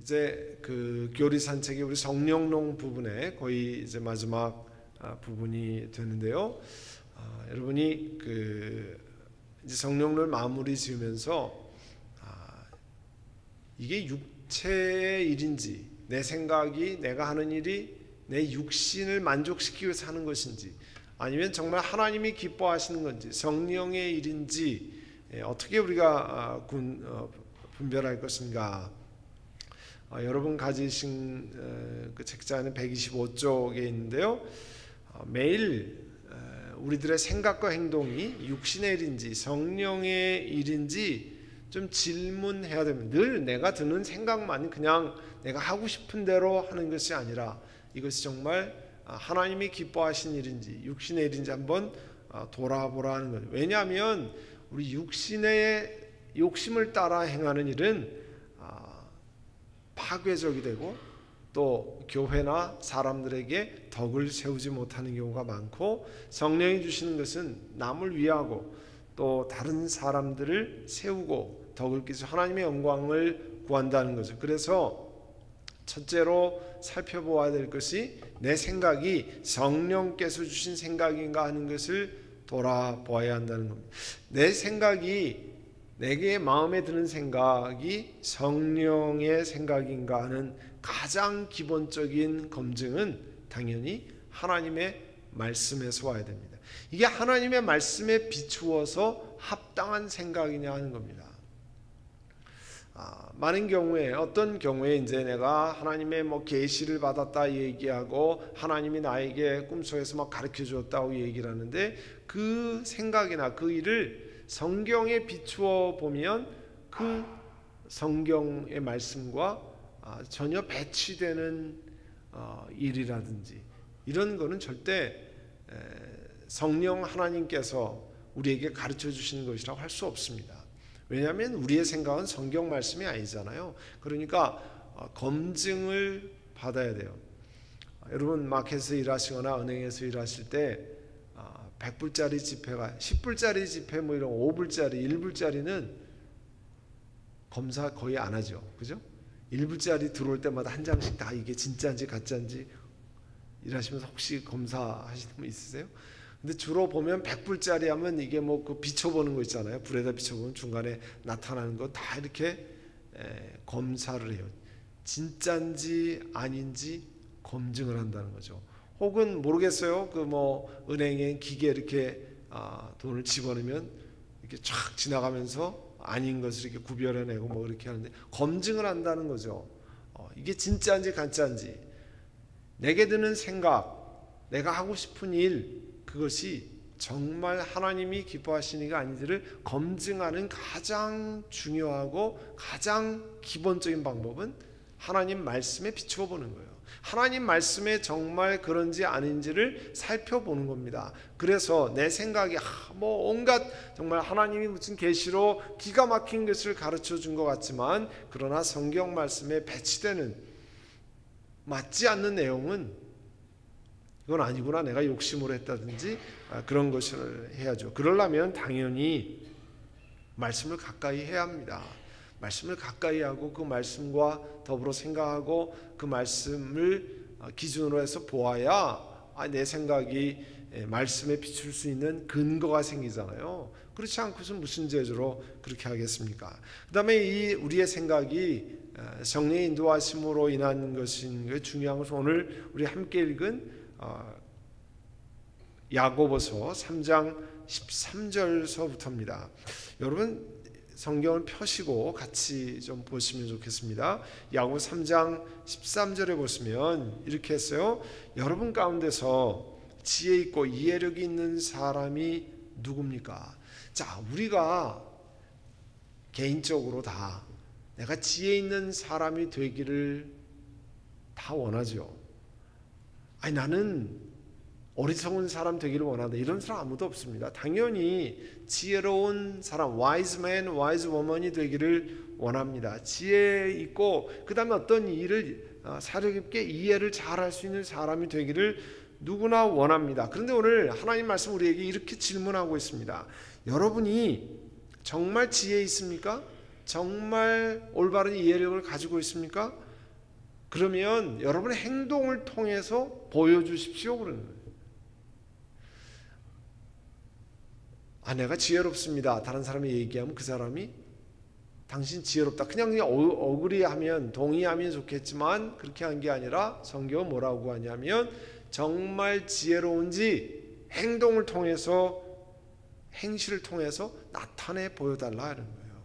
이제 그 교리 산책이 우리 성령론 부분에 거의 이제 마지막 부분이 되는데요. 여러분이 그 이제 성령론을 마무리 지으면서 이게 육체의 일인지, 내 생각이, 내가 하는 일이 내 육신을 만족시키기 위해서 하는 것인지, 아니면 정말 하나님이 기뻐하시는 건지, 성령의 일인지 어떻게 우리가 분별할 것인가. 여러분 가지신 그 책자는 125쪽에 있는데요. 매일 우리들의 생각과 행동이 육신의 일인지 성령의 일인지 좀 질문해야 됩니다. 늘 내가 드는 생각만 그냥 내가 하고 싶은 대로 하는 것이 아니라 이것이 정말 하나님이 기뻐하신 일인지 육신의 일인지 한번 돌아보라는 거예요. 왜냐하면 우리 육신의 욕심을 따라 행하는 일은 파괴적이 되고 또 교회나 사람들에게 덕을 세우지 못하는 경우가 많고, 성령이 주시는 것은 남을 위하고 또 다른 사람들을 세우고 덕을 끼쳐 하나님의 영광을 구한다는 거죠. 그래서 첫째로 살펴보아야 될 것이 내 생각이 성령께서 주신 생각인가 하는 것을 돌아보아야 한다는 겁니다. 내 생각이, 내게 마음에 드는 생각이 성령의 생각인가 하는 가장 기본적인 검증은 당연히 하나님의 말씀에서 와야 됩니다. 이게 하나님의 말씀에 비추어서 합당한 생각이냐 하는 겁니다. 많은 경우에, 어떤 경우에 이제 내가 하나님의 계시를 받았다 얘기하고 하나님이 나에게 꿈속에서 막 가르쳐 주었다고 얘기를 하는데, 그 생각이나 그 일을 성경에 비추어 보면 그 성경의 말씀과 전혀 배치되는 일이라든지 이런 거는 절대 성령 하나님께서 우리에게 가르쳐 주시는 것이라고 할 수 없습니다. 왜냐하면 우리의 생각은 성경 말씀이 아니잖아요. 그러니까 검증을 받아야 돼요. 여러분 마켓에서 일하시거나 은행에서 일하실 때 100불짜리 지폐가 10불짜리 지폐 이런 5불짜리 1불짜리는 검사 거의 안 하죠. 그죠? 1불짜리 들어올 때마다 한 장씩 다 이게 진짜인지 가짜인지 일하시면서 혹시 검사하시는 분 있으세요? 근데 주로 보면 100불짜리 하면 이게 그 비춰보는 거 있잖아요. 불에다 비춰보면 중간에 나타나는 거 다 이렇게 검사를 해요. 진짜인지 아닌지 검증을 한다는 거죠. 혹은 모르겠어요. 은행에 기계 이렇게 돈을 집어넣으면 이렇게 쫙 지나가면서 아닌 것을 이렇게 구별해내고 이렇게 하는데 검증을 한다는 거죠. 이게 진짜인지 가짜인지, 내게 드는 생각, 내가 하고 싶은 일, 그것이 정말 하나님이 기뻐하시는가 아닌지를 검증하는 가장 중요하고 가장 기본적인 방법은 하나님 말씀에 비추어 보는 거예요. 하나님 말씀에 정말 그런지 아닌지를 살펴보는 겁니다. 그래서 내 생각이 온갖 정말 하나님이 무슨 계시로 기가 막힌 것을 가르쳐 준 것 같지만, 그러나 성경 말씀에 배치되는 맞지 않는 내용은 이건 아니구나, 내가 욕심으로 했다든지 그런 것을 해야죠. 그러려면 당연히 말씀을 가까이 해야 합니다. 말씀을 가까이 하고 그 말씀과 더불어 생각하고 그 말씀을 기준으로 해서 보아야 내 생각이 말씀에 비출 수 있는 근거가 생기잖아요. 그렇지 않고서 무슨 재주로 그렇게 하겠습니까? 그 다음에 우리의 생각이 성령의 인도하심으로 인한 것인 게 중요한 것은 오늘 우리 함께 읽은 야고보서 3장 13절서부터입니다. 여러분 성경을 펴시고 같이 좀 보시면 좋겠습니다. 야고보 3장 13절에 보시면 이렇게 했어요. 여러분 가운데서 지혜 있고 이해력이 있는 사람이 누굽니까? 자, 우리가 개인적으로 다 내가 지혜 있는 사람이 되기를 다 원하죠. 나는 어리석은 사람 되기를 원한다, 이런 사람 아무도 없습니다. 당연히 지혜로운 사람, wise man, wise woman이 되기를 원합니다. 지혜 있고 그 다음에 어떤 일을 사려 깊게 이해를 잘 할 수 있는 사람이 되기를 누구나 원합니다. 그런데 오늘 하나님 말씀 우리에게 이렇게 질문하고 있습니다. 여러분이 정말 지혜 있습니까? 정말 올바른 이해력을 가지고 있습니까? 그러면 여러분의 행동을 통해서 보여주십시오 그러는 거예요. 내가 지혜롭습니다. 다른 사람이 얘기하면 그 사람이 당신 지혜롭다. 그냥 어그리하면 동의하면 좋겠지만 그렇게 한 게 아니라 성경은 뭐라고 하냐면 정말 지혜로운지 행동을 통해서 행실을 통해서 나타내 보여달라 하는 거예요.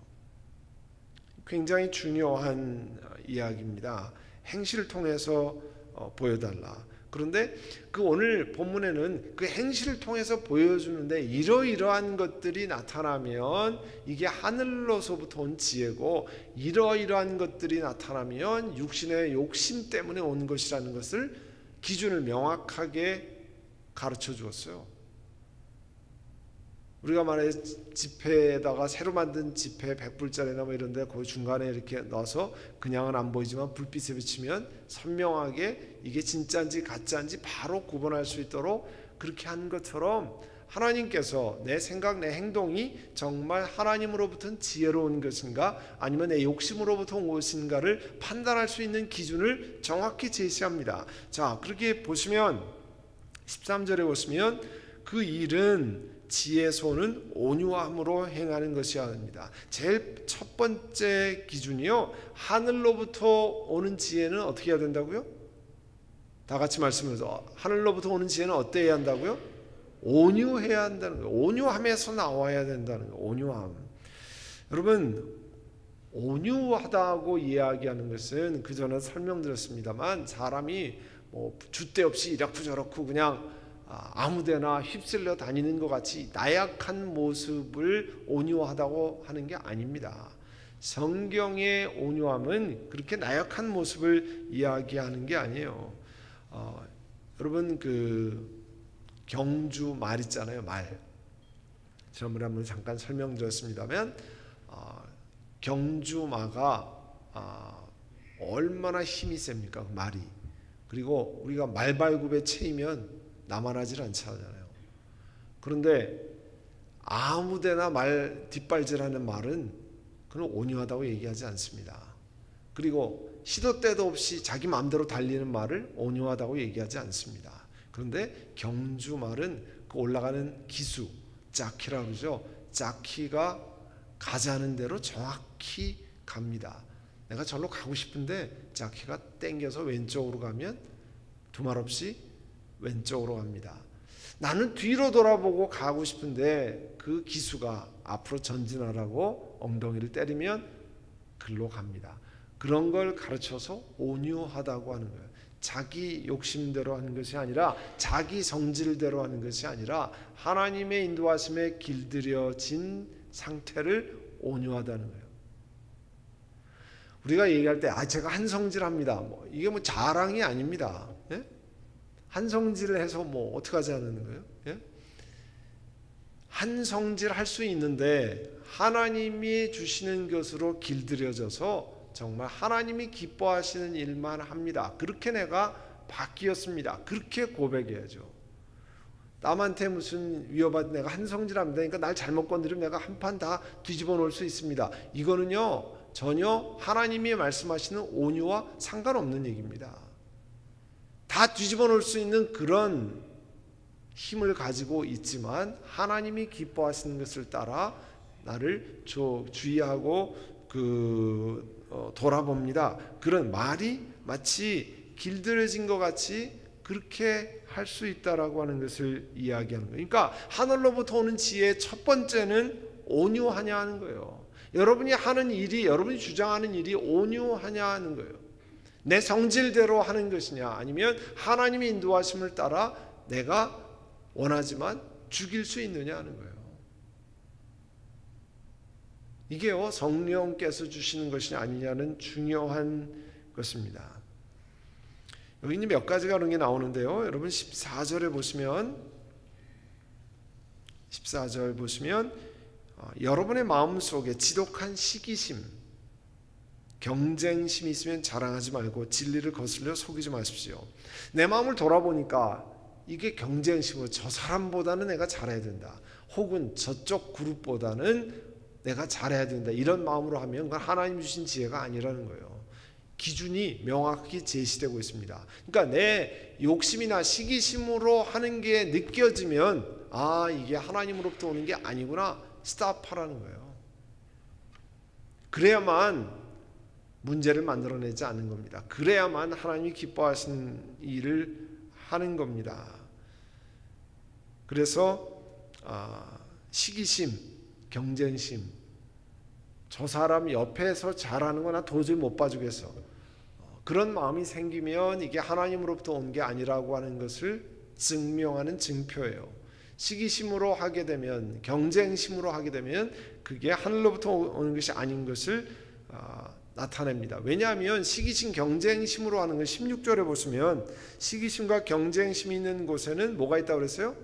굉장히 중요한 이야기입니다. 행실을 통해서 보여달라. 그런데 그 오늘 본문에는 그 행실을 통해서 보여주는데 이러이러한 것들이 나타나면 이게 하늘로서부터 온 지혜고 이러이러한 것들이 나타나면 육신의 욕심 때문에 온 것이라는 것을 기준을 명확하게 가르쳐 주었어요. 우리가 만약에 지폐에다가 새로 만든 지폐 100불짜리나 뭐 이런데 그 중간에 이렇게 넣어서 그냥은 안 보이지만 불빛에 비치면 선명하게 이게 진짜인지 가짜인지 바로 구분할 수 있도록 그렇게 한 것처럼 하나님께서 내 생각, 내 행동이 정말 하나님으로부터 지혜로운 것인가 아니면 내 욕심으로부터 온 것인가를 판단할 수 있는 기준을 정확히 제시합니다. 자, 그렇게 보시면 13절에 보시면 그 일은 지혜의 손은 온유함으로 행하는 것이어야 합니다. 제일 첫 번째 기준이요, 하늘로부터 오는 지혜는 어떻게 해야 된다고요? 다 같이 말씀해서 하늘로부터 오는 지혜는 어때야 한다고요? 온유해야 한다는 거예요. 온유함에서 나와야 된다는 거예요. 온유함. 여러분, 온유하다고 이야기하는 것은 그 전에 설명드렸습니다만 사람이 뭐 줏대 없이 이렇고 저렇고 그냥 아무데나 휩쓸려 다니는 것 같이 나약한 모습을 온유하다고 하는 게 아닙니다. 성경의 온유함은 그렇게 나약한 모습을 이야기하는 게 아니에요. 여러분 그 경주 말 있잖아요. 말. 지난번에 한번 잠깐 설명드렸습니다만 경주마가 얼마나 힘이 셉니까? 그 말이. 그리고 우리가 말발굽에 채이면 나만하질 않잖아요. 그런데 아무데나 말 뒷발질하는 말은 그는 온유하다고 얘기하지 않습니다. 그리고 시도 때도 없이 자기 마음대로 달리는 말을 온유하다고 얘기하지 않습니다. 그런데 경주 말은 그 올라가는 기수, 짜키라고 그러죠. 짜키가 가자는 대로 정확히 갑니다. 내가 절로 가고 싶은데 짜키가 땡겨서 왼쪽으로 가면 두말 없이 왼쪽으로 갑니다. 나는 뒤로 돌아보고 가고 싶은데 그 기수가 앞으로 전진하라고 엉덩이를 때리면 글로 갑니다. 그런 걸 가르쳐서 온유하다고 하는 거예요. 자기 욕심대로 하는 것이 아니라 자기 성질대로 하는 것이 아니라 하나님의 인도하심에 길들여진 상태를 온유하다는 거예요. 우리가 얘기할 때 제가 한성질합니다. 이게 뭐 자랑이 아닙니다. 예? 한성질을 해서 뭐 어떻게 하자는 거예요? 예? 한성질 할 수 있는데 하나님이 주시는 것으로 길들여져서 정말 하나님이 기뻐하시는 일만 합니다. 그렇게 내가 바뀌었습니다. 그렇게 고백해야죠. 남한테 무슨 위협받은 내가 한성질합니다. 그러니까 날 잘못 건드리면 내가 한 판 다 뒤집어 놓을 수 있습니다. 이거는요 전혀 하나님이 말씀하시는 온유와 상관없는 얘기입니다. 다 뒤집어 놓을 수 있는 그런 힘을 가지고 있지만 하나님이 기뻐하시는 것을 따라 나를 주의하고 돌아봅니다. 그런 말이 마치 길들여진 것 같이 그렇게 할 수 있다라고 하는 것을 이야기하는 거예요. 그러니까 하늘로부터 오는 지혜의 첫 번째는 온유하냐 하는 거예요. 여러분이 하는 일이, 여러분이 주장하는 일이 온유하냐 하는 거예요. 내 성질대로 하는 것이냐 아니면 하나님의 인도하심을 따라 내가 원하지만 죽일 수 있느냐 하는 거예요. 이게요 성령께서 주시는 것이 아니냐는 중요한 것입니다. 여기 몇 가지가 그런 게 나오는데요. 여러분 14절에 보시면 14절 보시면 여러분의 마음속에 지독한 시기심, 경쟁심이 있으면 자랑하지 말고 진리를 거슬려 속이지 마십시오. 내 마음을 돌아보니까 이게 경쟁심으로 저 사람보다는 내가 잘해야 된다. 혹은 저쪽 그룹보다는 내가 잘해야 된다. 이런 마음으로 하면 그건 하나님 주신 지혜가 아니라는 거예요. 기준이 명확히 제시되고 있습니다. 그러니까 내 욕심이나 시기심으로 하는 게 느껴지면 이게 하나님으로부터 오는 게 아니구나, 스탑하라는 거예요. 그래야만 문제를 만들어내지 않는 겁니다. 그래야만 하나님이 기뻐하시는 일을 하는 겁니다. 그래서 시기심, 경쟁심, 저 사람 옆에서 잘하는 거 나 도저히 못 봐주겠어, 그런 마음이 생기면 이게 하나님으로부터 온 게 아니라고 하는 것을 증명하는 증표예요. 시기심으로 하게 되면, 경쟁심으로 하게 되면 그게 하늘로부터 오는 것이 아닌 것을 나타냅니다. 왜냐하면 시기심, 경쟁심으로 하는 건 16절에 보시면 시기심과 경쟁심이 있는 곳에는 뭐가 있다고 그랬어요?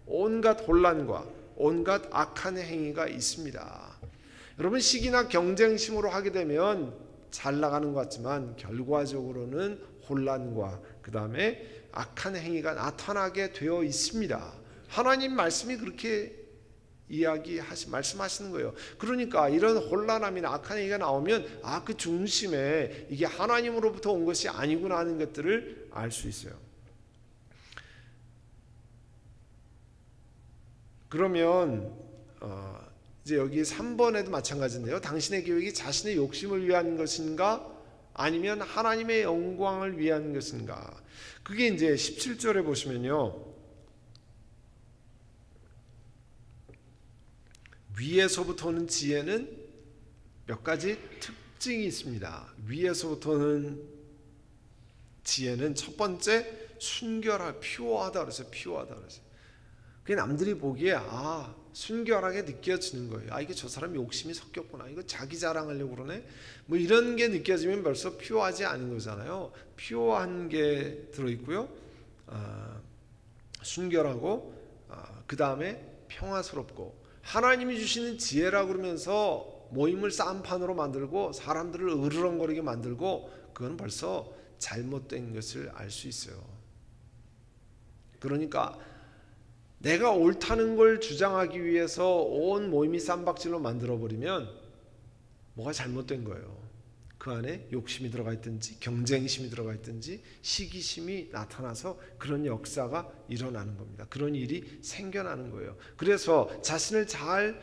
온갖 혼란과 온갖 악한 행위가 있습니다. 여러분, 시기나 경쟁심으로 하게 되면 잘 나가는 것 같지만 결과적으로는 혼란과 그 다음에 악한 행위가 나타나게 되어 있습니다. 하나님 말씀이 그렇게 말씀하시는 거예요. 그러니까 이런 혼란함이나 악한 얘기가 나오면 그 중심에 이게 하나님으로부터 온 것이 아니구나 하는 것들을 알 수 있어요. 그러면 이제 여기 3번에도 마찬가지인데요. 당신의 계획이 자신의 욕심을 위한 것인가 아니면 하나님의 영광을 위한 것인가? 그게 이제 17절에 보시면요, 위에서부터 오는 지혜는 몇 가지 특징이 있습니다. 위에서부터 오는 지혜는 첫 번째, 순결하다, 퓨어하다 그랬어요. 퓨어하다 그랬어요. 그게 남들이 보기에 순결하게 느껴지는 거예요. 이게 저 사람 욕심이 섞였구나, 이거 자기 자랑하려고 그러네, 뭐 이런 게 느껴지면 벌써 퓨어하지 않은 거잖아요. 퓨어한 게 들어있고요, 순결하고 그 다음에 평화스럽고, 하나님이 주시는 지혜라고 그러면서 모임을 싸움판으로 만들고 사람들을 으르렁거리게 만들고, 그건 벌써 잘못된 것을 알 수 있어요. 그러니까 내가 옳다는 걸 주장하기 위해서 온 모임이 쌈박질로 만들어버리면 뭐가 잘못된 거예요. 그 안에 욕심이 들어가 있든지 경쟁심이 들어가 있든지 시기심이 나타나서 그런 역사가 일어나는 겁니다. 그런 일이 생겨나는 거예요. 그래서 자신을 잘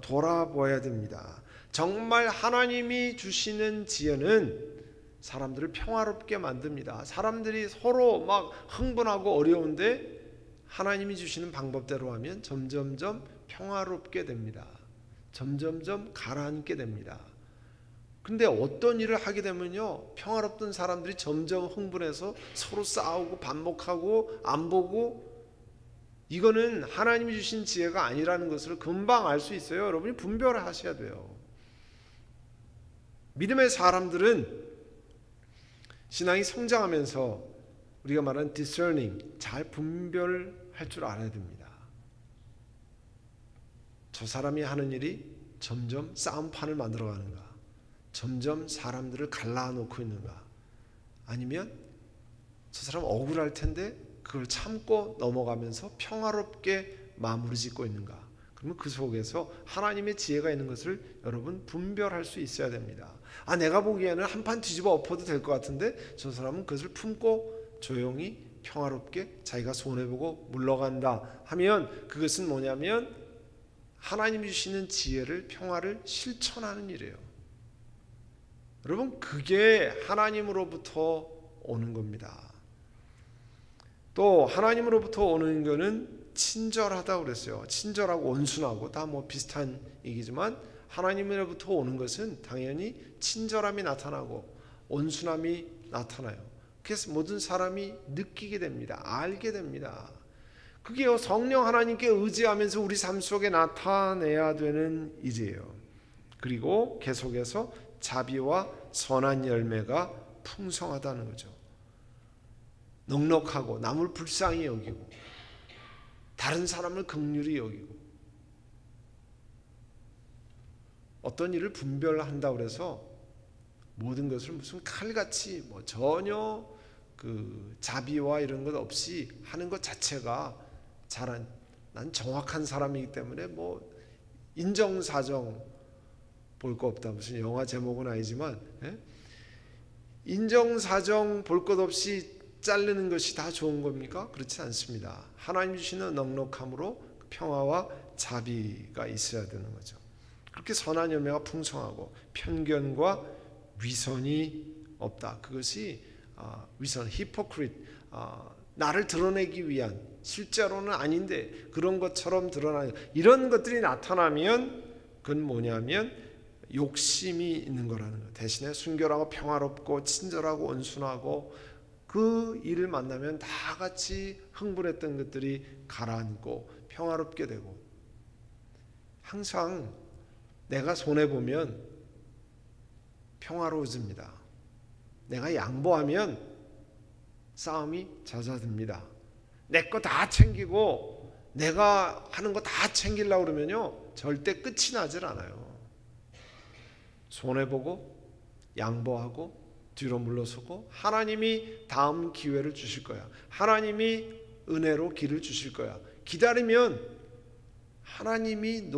돌아봐야 됩니다. 정말 하나님이 주시는 지혜는 사람들을 평화롭게 만듭니다. 사람들이 서로 막 흥분하고 어려운데 하나님이 주시는 방법대로 하면 점점점 평화롭게 됩니다. 점점점 가라앉게 됩니다. 근데 어떤 일을 하게 되면요, 평화롭던 사람들이 점점 흥분해서 서로 싸우고 반목하고 안 보고, 이거는 하나님이 주신 지혜가 아니라는 것을 금방 알 수 있어요. 여러분이 분별을 하셔야 돼요. 믿음의 사람들은 신앙이 성장하면서 우리가 말하는 discerning, 잘 분별할 줄 알아야 됩니다. 저 사람이 하는 일이 점점 싸움판을 만들어가는가, 점점 사람들을 갈라놓고 있는가, 아니면 저 사람 억울할 텐데 그걸 참고 넘어가면서 평화롭게 마무리 짓고 있는가. 그러면 그 속에서 하나님의 지혜가 있는 것을 여러분 분별할 수 있어야 됩니다. 내가 보기에는 한판 뒤집어 엎어도 될 것 같은데 저 사람은 그것을 품고 조용히 평화롭게 자기가 손해보고 물러간다 하면, 그것은 뭐냐면 하나님이 주시는 지혜를, 평화를 실천하는 일이에요. 여러분, 그게 하나님으로부터 오는 겁니다. 또 하나님으로부터 오는 거는 친절하다고 그랬어요. 친절하고 온순하고 다 뭐 비슷한 얘기지만, 하나님으로부터 오는 것은 당연히 친절함이 나타나고 온순함이 나타나요. 그래서 모든 사람이 느끼게 됩니다. 알게 됩니다. 그게 성령 하나님께 의지하면서 우리 삶 속에 나타내야 되는 일이에요. 그리고 계속해서 자비와 선한 열매가 풍성하다는 거죠. 넉넉하고 남을 불쌍히 여기고 다른 사람을 긍휼히 여기고, 어떤 일을 분별한다고 해서 모든 것을 무슨 칼같이 전혀 그 자비와 이런 것 없이 하는 것 자체가 난 정확한 사람이기 때문에 인정사정 볼 거 없다, 무슨 영화 제목은 아니지만, 인정사정 볼 것 없이 자르는 것이 다 좋은 겁니까? 그렇지 않습니다. 하나님 주시는 넉넉함으로 평화와 자비가 있어야 되는 거죠. 그렇게 선한 열매가 풍성하고 편견과 위선이 없다. 그것이 위선, 히포크리트, 나를 드러내기 위한, 실제로는 아닌데 그런 것처럼 드러나는 이런 것들이 나타나면 그건 뭐냐면 욕심이 있는 거라는 거예요. 대신에 순결하고 평화롭고 친절하고 온순하고 그 일을 만나면 다 같이 흥분했던 것들이 가라앉고 평화롭게 되고, 항상 내가 손해보면 평화로워집니다. 내가 양보하면 싸움이 잦아듭니다. 내 거 다 챙기고 내가 하는 거 다 챙기려고 그러면요 절대 끝이 나질 않아요. 손해보고 양보하고 뒤로 물러서고 하나님이 다음 기회를 주실 거야. 하나님이 은혜로 길을 주실 거야. 기다리면 하나님이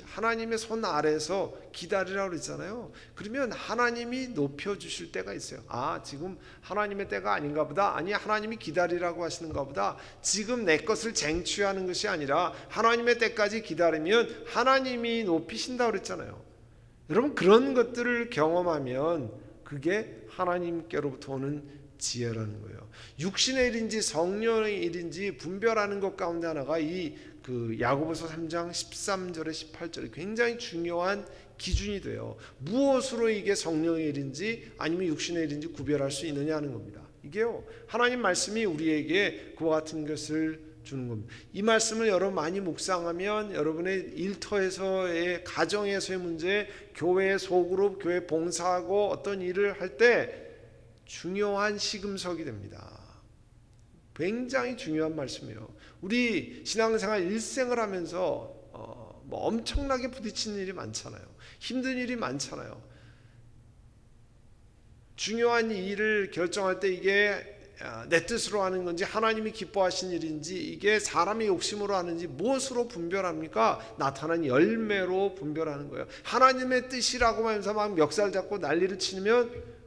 하나님의 손 아래에서 기다리라고 그랬잖아요. 그러면 하나님이 높여주실 때가 있어요. 지금 하나님의 때가 아닌가 보다. 아니, 하나님이 기다리라고 하시는가 보다. 지금 내 것을 쟁취하는 것이 아니라 하나님의 때까지 기다리면 하나님이 높이신다고 그랬잖아요. 여러분, 그런 것들을 경험하면 그게 하나님께로부터 오는 지혜라는 거예요. 육신의 일인지 성령의 일인지 분별하는 것 가운데 하나가 야고보서 3장 13절에 18절이 굉장히 중요한 기준이 돼요. 무엇으로 이게 성령의 일인지 아니면 육신의 일인지 구별할 수 있느냐 하는 겁니다. 이게요, 하나님 말씀이 우리에게 그와 같은 것을 주는 겁니다. 이 말씀을 여러분 많이 묵상하면 여러분의 일터에서의, 가정에서의 문제, 교회 소그룹, 교회 봉사하고 어떤 일을 할 때 중요한 시금석이 됩니다. 굉장히 중요한 말씀이에요. 우리 신앙생활 일생을 하면서 엄청나게 부딪히는 일이 많잖아요. 힘든 일이 많잖아요. 중요한 일을 결정할 때 이게 내 뜻으로 하는 건지 하나님이 기뻐하신 일인지 이게 사람의 욕심으로 하는지 무엇으로 분별합니까? 나타난 열매로 분별하는 거예요. 하나님의 뜻이라고 하면서 막 멱살 잡고 난리를 치면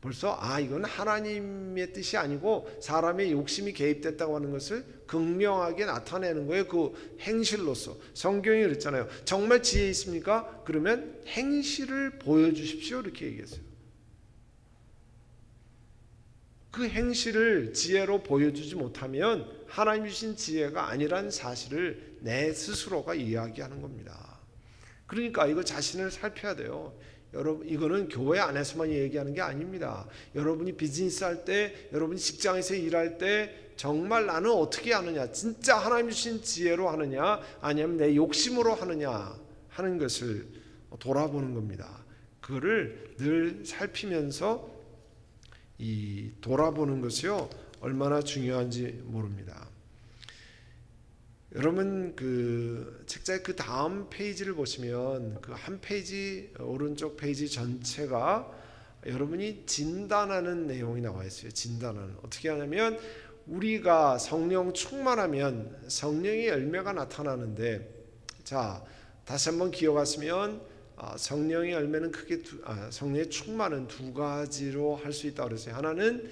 벌써 이건 하나님의 뜻이 아니고 사람의 욕심이 개입됐다고 하는 것을 극명하게 나타내는 거예요. 그 행실로서. 성경이 그랬잖아요. 정말 지혜 있습니까? 그러면 행실을 보여주십시오, 이렇게 얘기했어요. 그 행실을 지혜로 보여주지 못하면 하나님 주신 지혜가 아니란 사실을 내 스스로가 이야기하는 겁니다. 그러니까 이거 자신을 살펴야 돼요. 여러분, 이거는 교회 안에서만 얘기하는 게 아닙니다. 여러분이 비즈니스 할 때, 여러분이 직장에서 일할 때 정말 나는 어떻게 하느냐, 진짜 하나님 주신 지혜로 하느냐 아니면 내 욕심으로 하느냐 하는 것을 돌아보는 겁니다. 그거를 늘 살피면서 돌아보는 것이요 얼마나 중요한지 모릅니다. 여러분, 그 책자의 그 다음 페이지를 보시면 그 한 페이지, 오른쪽 페이지 전체가 여러분이 진단하는 내용이 나와 있어요. 진단하는. 어떻게 하냐면 우리가 성령 충만하면 성령의 열매가 나타나는데, 자, 다시 한번 기억하시면 성령의 열매는 크게 성령의 충만은 두 가지로 할 수 있다고 그랬어요. 하나는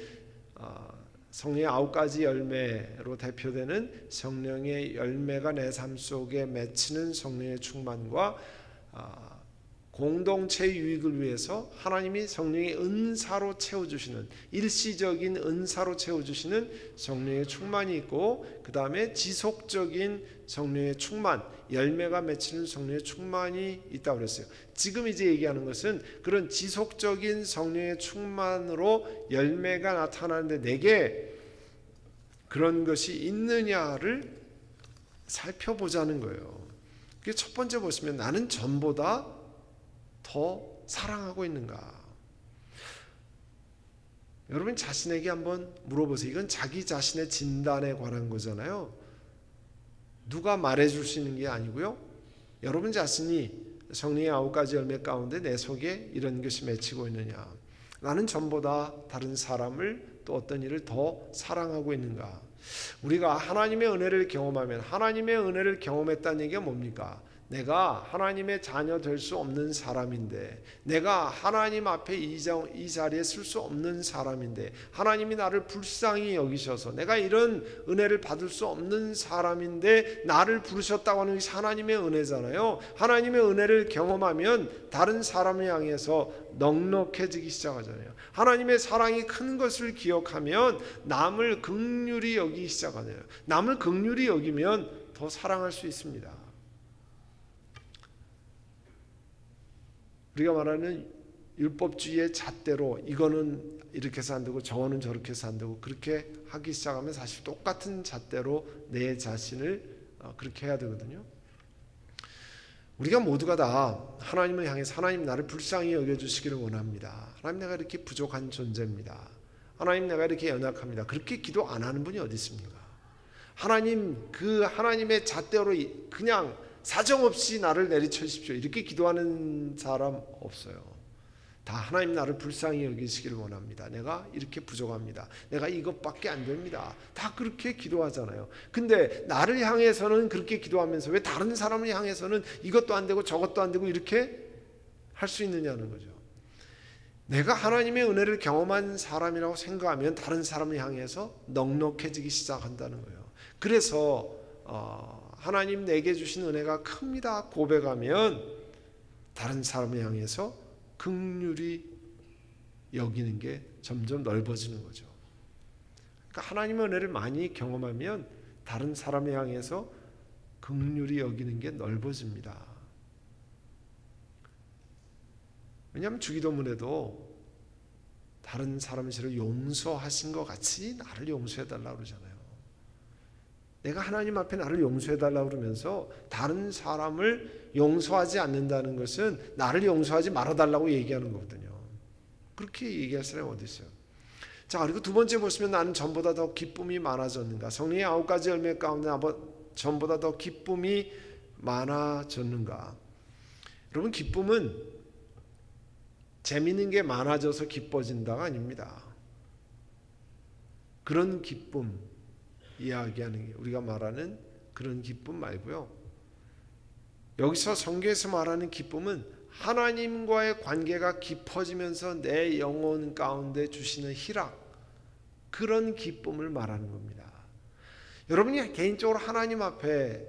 성령의 9가지 열매로 대표되는 성령의 열매가 내 삶 속에 맺히는 성령의 충만과 공동체의 유익을 위해서 하나님이 성령의 은사로 채워주시는, 일시적인 은사로 채워주시는 성령의 충만이 있고, 그 다음에 지속적인 성령의 충만, 열매가 맺히는 성령의 충만이 있다고 그랬어요. 지금 이제 얘기하는 것은 그런 지속적인 성령의 충만으로 열매가 나타나는데 내게 그런 것이 있느냐를 살펴보자는 거예요. 그게 첫 번째 보시면 나는 전보다 더 사랑하고 있는가? 여러분 자신에게 한번 물어보세요. 이건 자기 자신의 진단에 관한 거잖아요. 누가 말해줄 수 있는 게 아니고요. 여러분 자신이 성령의 9가지 열매 가운데 내 속에 이런 것이 맺히고 있느냐? 나는 전보다 다른 사람을 또 어떤 일을 더 사랑하고 있는가? 우리가 하나님의 은혜를 경험하면, 하나님의 은혜를 경험했다는 얘기가 뭡니까? 내가 하나님의 자녀 될 수 없는 사람인데, 내가 하나님 앞에 이 자리에 쓸 수 없는 사람인데, 하나님이 나를 불쌍히 여기셔서 내가 이런 은혜를 받을 수 없는 사람인데 나를 부르셨다고 하는 것이 하나님의 은혜잖아요. 하나님의 은혜를 경험하면 다른 사람을 향해서 넉넉해지기 시작하잖아요. 하나님의 사랑이 큰 것을 기억하면 남을 긍휼히 여기기 시작하네요. 남을 긍휼히 여기면 더 사랑할 수 있습니다. 우리가 말하는 율법주의의 잣대로 이거는 이렇게 해서 안 되고 저거는 저렇게 해서 안 되고 그렇게 하기 시작하면 사실 똑같은 잣대로 내 자신을 그렇게 해야 되거든요. 우리가 모두가 다 하나님을 향해서 하나님 나를 불쌍히 여겨주시기를 원합니다. 하나님 내가 이렇게 부족한 존재입니다. 하나님 내가 이렇게 연약합니다. 그렇게 기도 안 하는 분이 어디 있습니까? 하나님 그 하나님의 잣대로 그냥 사정없이 나를 내리쳐 주십시오 이렇게 기도하는 사람 없어요. 다 하나님 나를 불쌍히 여기시기를 원합니다. 내가 이렇게 부족합니다. 내가 이것밖에 안 됩니다. 다 그렇게 기도하잖아요. 근데 나를 향해서는 그렇게 기도하면서 왜 다른 사람을 향해서는 이것도 안 되고 저것도 안 되고 이렇게 할 수 있느냐는 거죠. 내가 하나님의 은혜를 경험한 사람이라고 생각하면 다른 사람을 향해서 넉넉해지기 시작한다는 거예요. 그래서 하나님 내게 주신 은혜가 큽니다 고백하면 다른 사람을 향해서 긍휼히 여기는 게 점점 넓어지는 거죠. 그러니까 하나님의 은혜를 많이 경험하면 다른 사람을 향해서 긍휼히 여기는 게 넓어집니다. 왜냐하면 주기도문에도 다른 사람이 저를 용서하신 것 같이 나를 용서해달라고 그러잖아요. 내가 하나님 앞에 나를 용서해달라고 그러면서 다른 사람을 용서하지 않는다는 것은 나를 용서하지 말아달라고 얘기하는 거거든요. 그렇게 얘기할 사람이 어디 있어요? 자, 그리고 두 번째 보시면 나는 전보다 더 기쁨이 많아졌는가? 성령의 9가지 열매 가운데 전보다 더 기쁨이 많아졌는가? 여러분, 기쁨은 재미있는 게 많아져서 기뻐진다가 아닙니다. 그런 기쁨 이야기하는 게 우리가 말하는 그런 기쁨 말고요. 여기서 성경에서 말하는 기쁨은 하나님과의 관계가 깊어지면서 내 영혼 가운데 주시는 희락, 그런 기쁨을 말하는 겁니다. 여러분이 개인적으로 하나님 앞에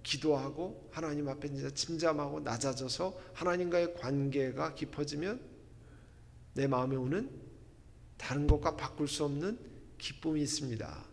기도하고 하나님 앞에 진짜 침잠하고 낮아져서 하나님과의 관계가 깊어지면 내 마음에 오는 다른 것과 바꿀 수 없는 기쁨이 있습니다.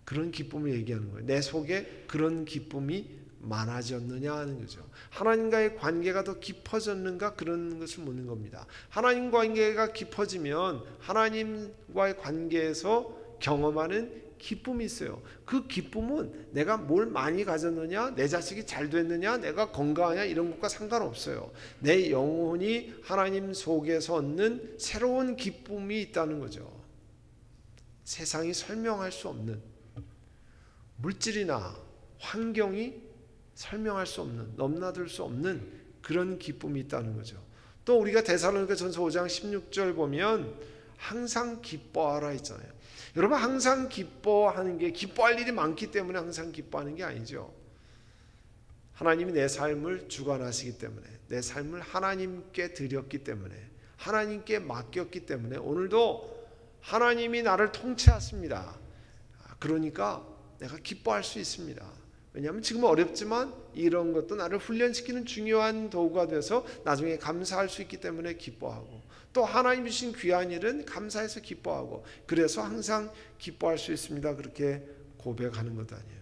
그런 기쁨을 얘기하는 거예요. 내 속에 그런 기쁨이 많아졌느냐 하는 거죠. 하나님과의 관계가 더 깊어졌는가 그런 것을 묻는 겁니다. 하나님과 관계가 깊어지면 하나님과의 관계에서 경험하는 기쁨이 있어요. 그 기쁨은 내가 뭘 많이 가졌느냐, 내 자식이 잘 됐느냐, 내가 건강하냐 이런 것과 상관없어요. 내 영혼이 하나님 속에서 얻는 새로운 기쁨이 있다는 거죠. 세상이 설명할 수 없는, 물질이나 환경이 설명할 수 없는, 넘나들 수 없는 그런 기쁨이 있다는 거죠. 또 우리가 데살로니가전서 5장 16절 보면 항상 기뻐하라 했잖아요. 여러분, 항상 기뻐하는 게 기뻐할 일이 많기 때문에 항상 기뻐하는 게 아니죠. 하나님이 내 삶을 주관하시기 때문에, 내 삶을 하나님께 드렸기 때문에, 하나님께 맡겼기 때문에 오늘도 하나님이 나를 통치하십니다. 그러니까 내가 기뻐할 수 있습니다. 왜냐하면 지금 어렵지만 이런 것도 나를 훈련시키는 중요한 도구가 돼서 나중에 감사할 수 있기 때문에 기뻐하고, 또 하나님 주신 귀한 일은 감사해서 기뻐하고, 그래서 항상 기뻐할 수 있습니다. 그렇게 고백하는 것 아니에요.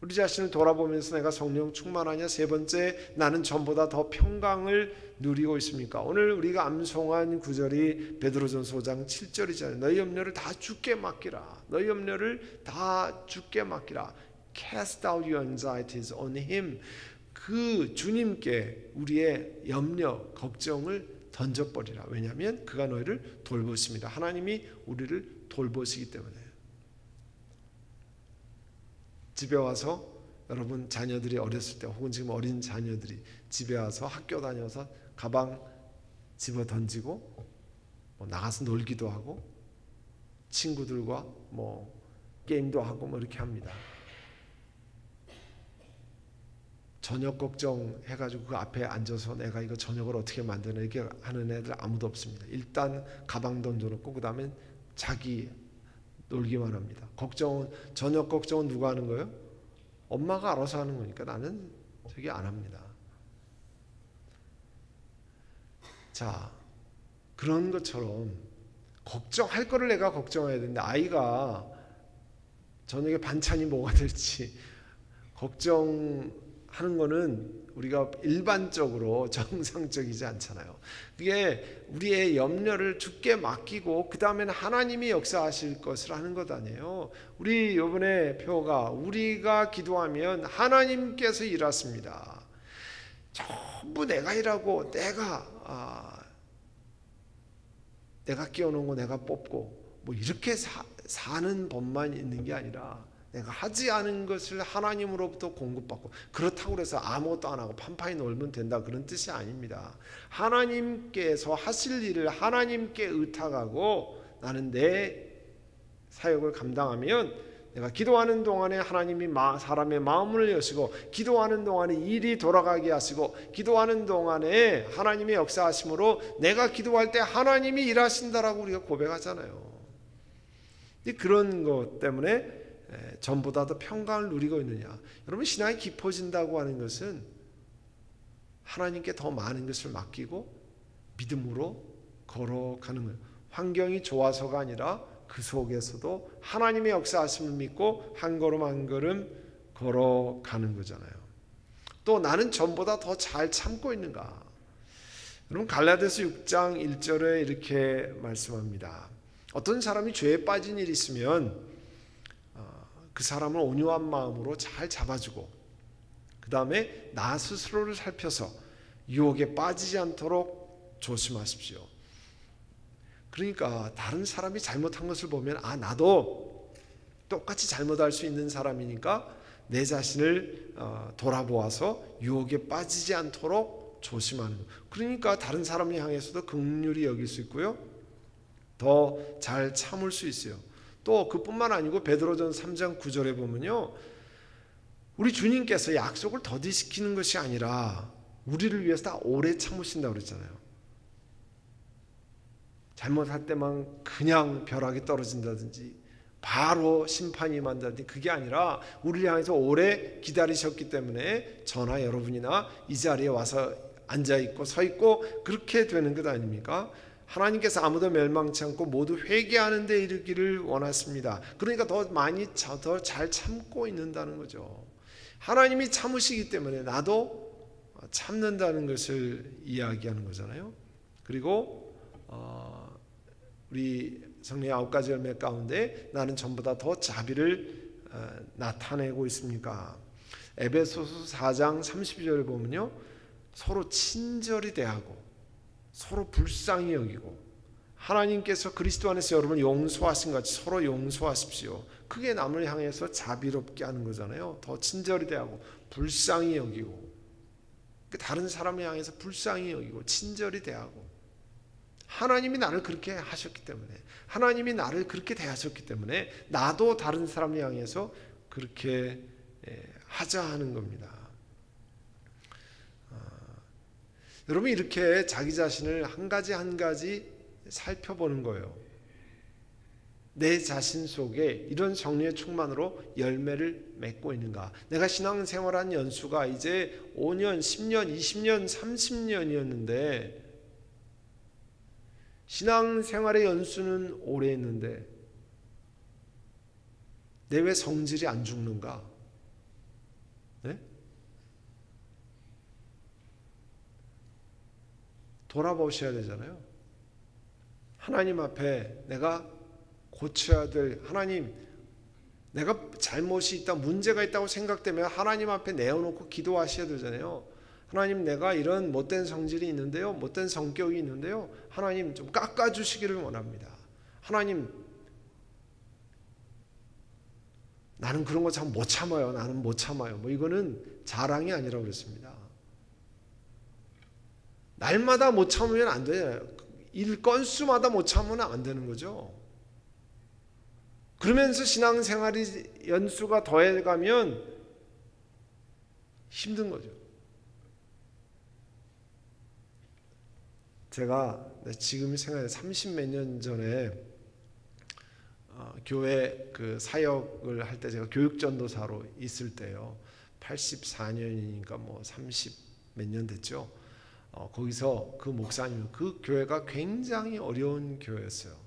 우리 자신을 돌아보면서 내가 성령 충만하냐? 세 번째, 나는 전보다 더 평강을 누리고 있습니까? 오늘 우리가 암송한 구절이 베드로전서 5장 7절이잖아요. 너희 염려를 다 주께 맡기라. 너희 염려를 다 주께 맡기라. Cast out your anxieties on him. 그 주님께 우리의 염려, 걱정을 던져버리라. 왜냐하면 그가 너희를 돌보십니다. 하나님이 우리를 돌보시기 때문에. 집에 와서 여러분 자녀들이 어렸을 때, 혹은 지금 어린 자녀들이 집에 와서 학교 다녀서 가방 집어 던지고 나가서 놀기도 하고 친구들과 게임도 하고 이렇게 합니다. 저녁 걱정해가지고 그 앞에 앉아서 내가 이거 저녁을 어떻게 만드나 이렇게 하는 애들 아무도 없습니다. 일단 가방 던져놓고 그 다음에 자기 놀기만 합니다. 저녁 걱정은 누가 하는 거예요? 엄마가 알아서 하는 거니까 나는 저기 안 합니다. 자, 그런 것처럼 걱정할 거를 내가 걱정해야 되는데 아이가 저녁에 반찬이 뭐가 될지 걱정하는 거는 우리가 일반적으로 정상적이지 않잖아요. 그게 우리의 염려를 주께 맡기고 그 다음에는 하나님이 역사하실 것을 하는 것 아니에요. 우리 이번에 표가 우리가 기도하면 하나님께서 일하십니다. 전부 내가 일하고 내가 끼워놓은 거 내가 뽑고 뭐 이렇게 사는 법만 있는 게 아니라 내가 하지 않은 것을 하나님으로부터 공급받고 그렇다고 해서 아무것도 안 하고 판판히 놀면 된다 그런 뜻이 아닙니다. 하나님께서 하실 일을 하나님께 의탁하고 나는 내 사역을 감당하면 내가 기도하는 동안에 하나님이 사람의 마음을 여시고 기도하는 동안에 일이 돌아가게 하시고 기도하는 동안에 하나님의 역사하심으로 내가 기도할 때 하나님이 일하신다라고 우리가 고백하잖아요. 그런 것 때문에 전보다 더 평강을 누리고 있느냐. 여러분 신앙이 깊어진다고 하는 것은 하나님께 더 많은 것을 맡기고 믿음으로 걸어가는 거예요. 환경이 좋아서가 아니라 그 속에서도 하나님의 역사하심을 믿고 한 걸음 한 걸음 걸어가는 거잖아요. 또 나는 전보다 더 잘 참고 있는가. 여러분 갈라디아서 6장 1절에 이렇게 말씀합니다. 어떤 사람이 죄에 빠진 일이 있으면 그 사람을 온유한 마음으로 잘 잡아주고 그 다음에 나 스스로를 살펴서 유혹에 빠지지 않도록 조심하십시오. 그러니까 다른 사람이 잘못한 것을 보면 나도 똑같이 잘못할 수 있는 사람이니까 내 자신을 돌아보아서 유혹에 빠지지 않도록 조심하는 거예요. 그러니까 다른 사람을 향해서도 긍휼히 여길 수 있고요. 더 잘 참을 수 있어요. 또 그뿐만 아니고 베드로전서 3장 9절에 보면요. 우리 주님께서 약속을 더디시키는 것이 아니라 우리를 위해서 다 오래 참으신다고 그랬잖아요. 잘못할 때만 그냥 벼락이 떨어진다든지 바로 심판이 임한다든지 그게 아니라 우리를 향해서 오래 기다리셨기 때문에 저나 여러분이나 이 자리에 와서 앉아있고 서있고 그렇게 되는 것 아닙니까? 하나님께서 아무도 멸망치 않고 모두 회개하는 데 이르기를 원하십니다. 그러니까 더 많이 더 잘 참고 있는다는 거죠. 하나님이 참으시기 때문에 나도 참는다는 것을 이야기하는 거잖아요. 그리고 우리 성령의 9가지 열매 가운데 나는 전보다 더 자비를 나타내고 있습니까? 에베소서 4장 32절을 보면요. 서로 친절히 대하고 서로 불쌍히 여기고 하나님께서 그리스도 안에서 여러분을 용서하신 같이 서로 용서하십시오. 그게 남을 향해서 자비롭게 하는 거잖아요. 더 친절히 대하고 불쌍히 여기고 다른 사람을 향해서 불쌍히 여기고 친절히 대하고 하나님이 나를 그렇게 하셨기 때문에 하나님이 나를 그렇게 대하셨기 때문에 나도 다른 사람을 향해서 그렇게 하자 하는 겁니다. 여러분 이렇게 자기 자신을 한 가지 한 가지 살펴보는 거예요. 내 자신 속에 이런 정리의 충만으로 열매를 맺고 있는가. 내가 신앙생활한 연수가 이제 5년, 10년, 20년, 30년이었는데 신앙생활의 연수는 오래 했는데 내 왜 성질이 안 죽는가? 네? 돌아보셔야 되잖아요. 하나님 앞에 내가 고쳐야 될 하나님, 내가 잘못이 있다, 문제가 있다고 생각되면 하나님 앞에 내어놓고 기도하셔야 되잖아요. 하나님 내가 이런 못된 성질이 있는데요, 못된 성격이 있는데요, 하나님 좀 깎아주시기를 원합니다. 하나님 나는 그런 거 참 못 참아요. 나는 못 참아요. 뭐 이거는 자랑이 아니라고 그랬습니다. 날마다 못 참으면 안 돼요. 일 건수마다 못 참으면 안 되는 거죠. 그러면서 신앙생활이 연수가 더해가면 힘든 거죠. 제가 지금 생각해 30몇 년 전에 교회 그 사역을 할 때 제가 교육전도사로 있을 때요. 84년이니까 뭐 30 몇 년 됐죠. 거기서 그 목사님, 그 교회가 굉장히 어려운 교회였어요.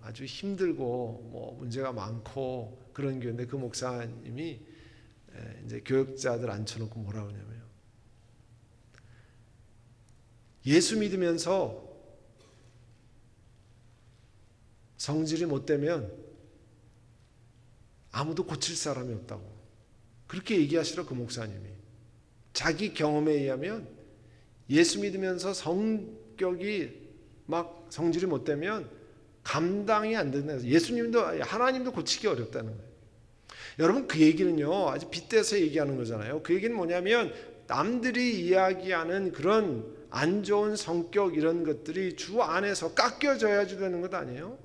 아주 힘들고 뭐 문제가 많고 그런 교회인데 그 목사님이 이제 교육자들 앉혀놓고 뭐라 그러냐면요. 예수 믿으면서 성질이 못 되면 아무도 고칠 사람이 없다고 그렇게 얘기하시러 그 목사님이 자기 경험에 의하면 예수 믿으면서 성격이 막 성질이 못 되면 감당이 안 된다. 예수님도 하나님도 고치기 어렵다는 거예요. 여러분 그 얘기는요 아주 빗대서 얘기하는 거잖아요. 그 얘기는 뭐냐면 남들이 이야기하는 그런 안 좋은 성격 이런 것들이 주 안에서 깎여져야지 되는 것 아니에요?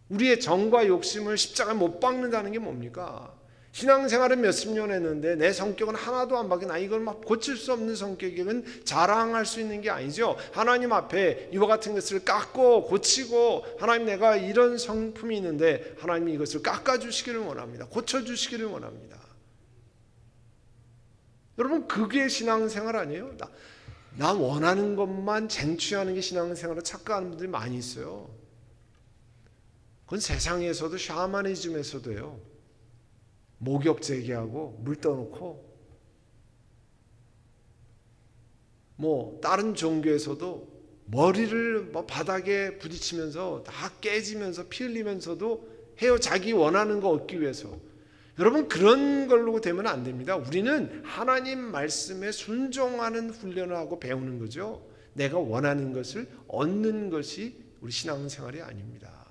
우리의 정과 욕심을 십자가에 못 박는다는 게 뭡니까? 신앙생활은 몇십 년 했는데 내 성격은 하나도 안 바뀌나 이걸 막 고칠 수 없는 성격은 자랑할 수 있는 게 아니죠. 하나님 앞에 이와 같은 것을 깎고 고치고 하나님 내가 이런 성품이 있는데 하나님이 이것을 깎아주시기를 원합니다. 고쳐주시기를 원합니다. 여러분 그게 신앙생활 아니에요? 나 원하는 것만 쟁취하는 게 신앙생활을 착각하는 분들이 많이 있어요. 그건 세상에서도 샤머니즘에서도요. 목욕 제기하고 물 떠놓고 뭐 다른 종교에서도 머리를 뭐 바닥에 부딪히면서 다 깨지면서 피 흘리면서도 해요. 자기 원하는 거 얻기 위해서. 여러분 그런 걸로 되면 안 됩니다. 우리는 하나님 말씀에 순종하는 훈련을 하고 배우는 거죠. 내가 원하는 것을 얻는 것이 우리 신앙생활이 아닙니다.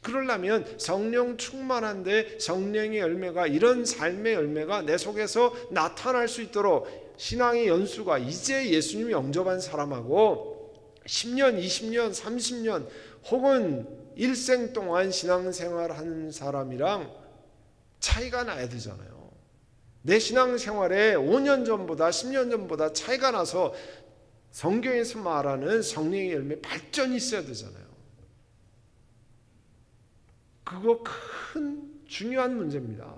그러려면 성령 충만한데 성령의 열매가 이런 삶의 열매가 내 속에서 나타날 수 있도록 신앙의 연수가 이제 예수님을 영접한 사람하고 10년, 20년, 30년 혹은 일생 동안 신앙생활하는 사람이랑 차이가 나야 되잖아요. 내 신앙생활에 5년 전보다 10년 전보다 차이가 나서 성경에서 말하는 성령의 열매 발전이 있어야 되잖아요. 그거 큰 중요한 문제입니다.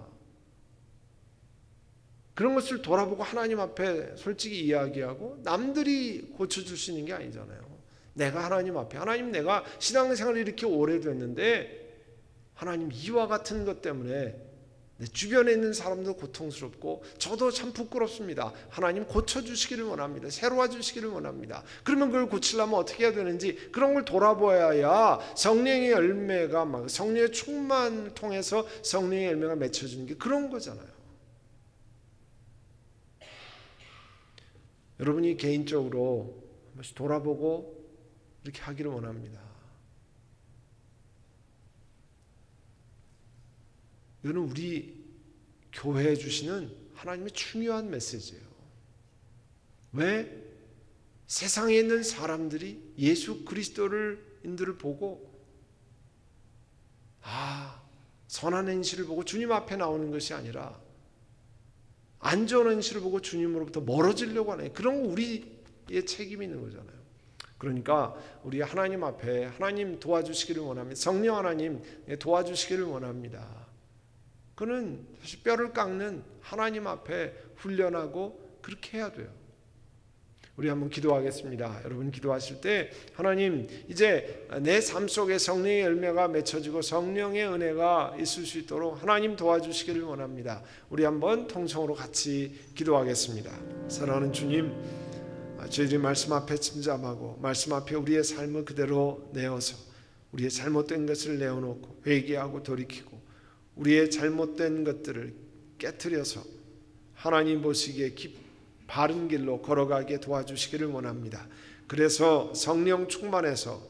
그런 것을 돌아보고 하나님 앞에 솔직히 이야기하고 남들이 고쳐줄 수 있는 게 아니잖아요. 내가 하나님 앞에 하나님 내가 신앙생활을 이렇게 오래됐는데 하나님 이와 같은 것 때문에 내 주변에 있는 사람도 고통스럽고 저도 참 부끄럽습니다. 하나님 고쳐주시기를 원합니다. 새로워 주시기를 원합니다. 그러면 그걸 고치려면 어떻게 해야 되는지 그런 걸 돌아보아야 성령의 열매가 막 성령의 충만을 통해서 성령의 열매가 맺혀지는 게 그런 거잖아요. 여러분이 개인적으로 한 번씩 돌아보고 이렇게 하기를 원합니다. 이거는 우리 교회에 주시는 하나님의 중요한 메시지예요. 왜? 세상에 있는 사람들이 예수 그리스도인들을 보고 선한 행실을 보고 주님 앞에 나오는 것이 아니라 안 좋은 행실을 보고 주님으로부터 멀어지려고 하는 그런 거 우리의 책임이 있는 거잖아요. 그러니까 우리 하나님 앞에 하나님 도와주시기를 원합니다. 성령 하나님 도와주시기를 원합니다. 그는 사실 뼈를 깎는 하나님 앞에 훈련하고 그렇게 해야 돼요. 우리 한번 기도하겠습니다. 여러분 기도하실 때 하나님 이제 내 삶 속에 성령의 열매가 맺혀지고 성령의 은혜가 있을 수 있도록 하나님 도와주시기를 원합니다. 우리 한번 통성으로 같이 기도하겠습니다. 사랑하는 주님, 저희들이 말씀 앞에 침잠하고 말씀 앞에 우리의 삶을 그대로 내어서 우리의 잘못된 것을 내어놓고 회개하고 돌이키고 우리의 잘못된 것들을 깨트려서 하나님 보시기에 바른 길로 걸어가게 도와주시기를 원합니다. 그래서 성령 충만해서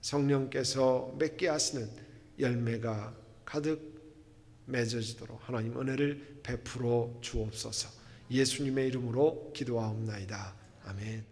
성령께서 맺게 하시는 열매가 가득 맺어지도록 하나님 은혜를 베풀어 주옵소서. 예수님의 이름으로 기도하옵나이다. 아멘.